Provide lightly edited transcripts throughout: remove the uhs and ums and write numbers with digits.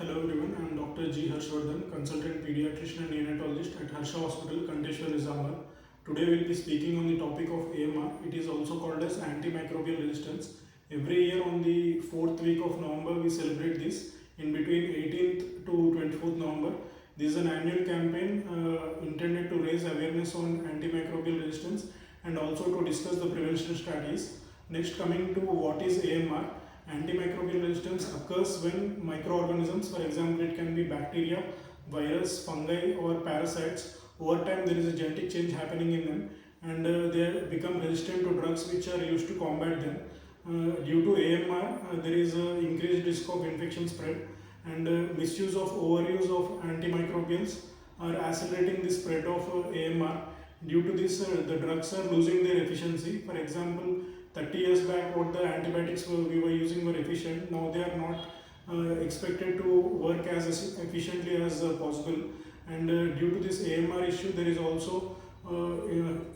Hello everyone, I am Dr. G. Harshvardhan, consultant pediatrician and neonatologist at Harsha Hospital, Kanteshwar, Nizamabad. Today we will be speaking on the topic of AMR. It is also called as Antimicrobial Resistance. Every year on the 4th week of November we celebrate this in between 18th to 24th November. This is an annual campaign intended to raise awareness on antimicrobial resistance and also to discuss the prevention strategies. Next, coming to what is AMR. Antimicrobial resistance occurs when microorganisms, for example, it can be bacteria, virus, fungi, or parasites. Over time, there is a genetic change happening in them, and they become resistant to drugs which are used to combat them. Due to AMR, there is an increased risk of infection spread, and misuse of overuse of antimicrobials are accelerating the spread of AMR. Due to this, the drugs are losing their efficiency. For example, 30 years back, what the antibiotics we were using were efficient. Now they are not expected to work as efficiently as possible. And due to this AMR issue, there is also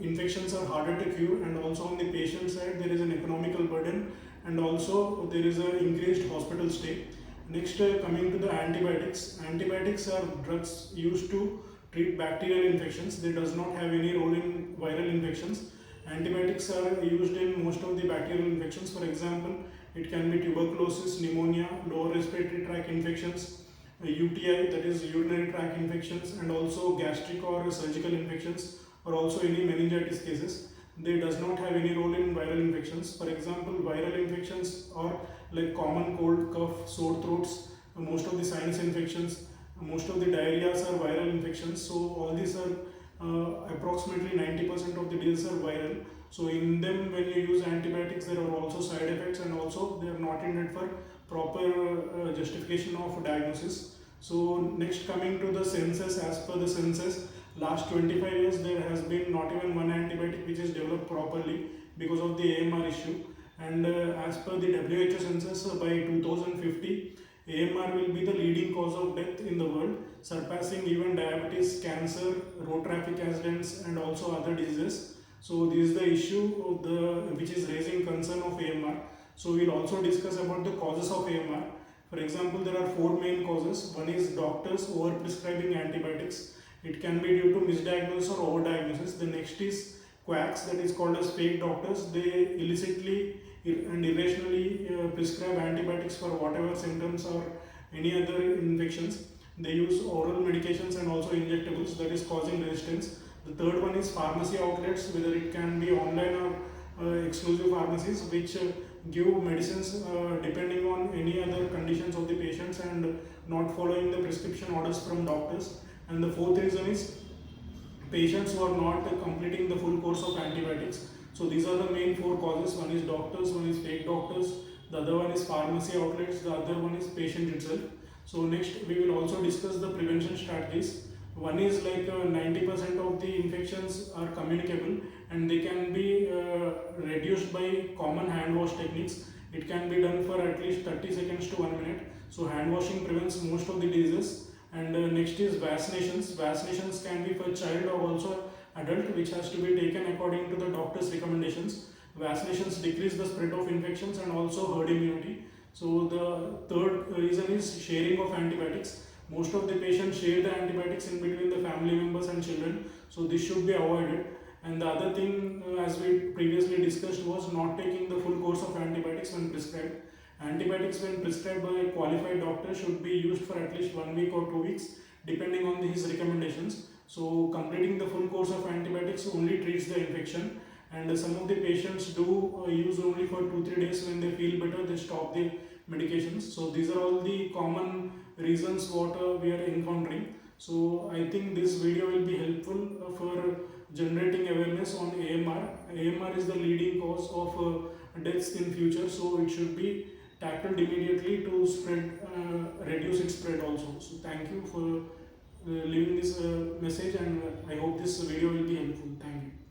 infections are harder to cure, and also on the patient side, there is an economical burden, and also there is an increased hospital stay. Next, coming to the antibiotics. Antibiotics are drugs used to treat bacterial infections. They does not have any role in viral infections. Antibiotics are used in most of the bacterial infections. For example, it can be tuberculosis, pneumonia, lower respiratory tract infections, UTI, that is urinary tract infections, and also gastric or surgical infections, or also any meningitis cases. They does not have any role in viral infections. For example, viral infections are like common cold, cough, sore throats, most of the sinus infections, most of the diarrheas are viral infections. So all these are approximately 90% of the diseases are viral. So in them, when you use antibiotics, there are also side effects, and also they are not intended for proper justification of diagnosis. So next, coming to the census, as per the census, last 25 years there has been not even one antibiotic which is developed properly because of the AMR issue. And as per the WHO census, by 2050, AMR will be the leading cause of death in the world, surpassing even diabetes, cancer, road traffic accidents, and also other diseases. So this is the issue which is raising concern of AMR. So we will also discuss about the causes of AMR. For example, there are four main causes. One is doctors over-prescribing antibiotics. It can be due to misdiagnosis or overdiagnosis. The next is quacks, that is called as fake doctors. They illicitly and irrationally prescribe antibiotics for whatever symptoms or any other infections. They use oral medications and also injectables, that is causing resistance. The third one is pharmacy outlets, whether it can be online or exclusive pharmacies, which give medicines depending on any other conditions of the patients and not following the prescription orders from doctors. And the fourth reason is patients who are not completing the full course of antibiotics. So these are the main four causes. One is doctors, one is fake doctors, the other one is pharmacy outlets, the other one is patient itself. So next we will also discuss the prevention strategies. One is like 90% of the infections are communicable, and they can be reduced by common hand wash techniques. It can be done for at least 30 seconds to 1 minute. So hand washing prevents most of the diseases. And next is vaccinations. Vaccinations can be for child or also adult, which has to be taken according to the doctor's recommendations. Vaccinations decrease the spread of infections and also herd immunity. So the third reason is sharing of antibiotics. Most of the patients share the antibiotics in between the family members and children, so this should be avoided. And the other thing, as we previously discussed, was not taking the full course of antibiotics when prescribed. Antibiotics when prescribed by a qualified doctor should be used for at least 1 week or 2 weeks, depending on his recommendations. So completing the full course of antibiotics only treats the infection, and some of the patients do use only for 2-3 days. When they feel better, they stop the medications. So these are all the common reasons what we are encountering. So I think this video will be helpful for generating awareness on AMR. AMR is the leading cause of deaths in future, so it should be tackled immediately to spread, reduce its spread also. So thank you for leaving this message, and I hope this video will be helpful. Thank you.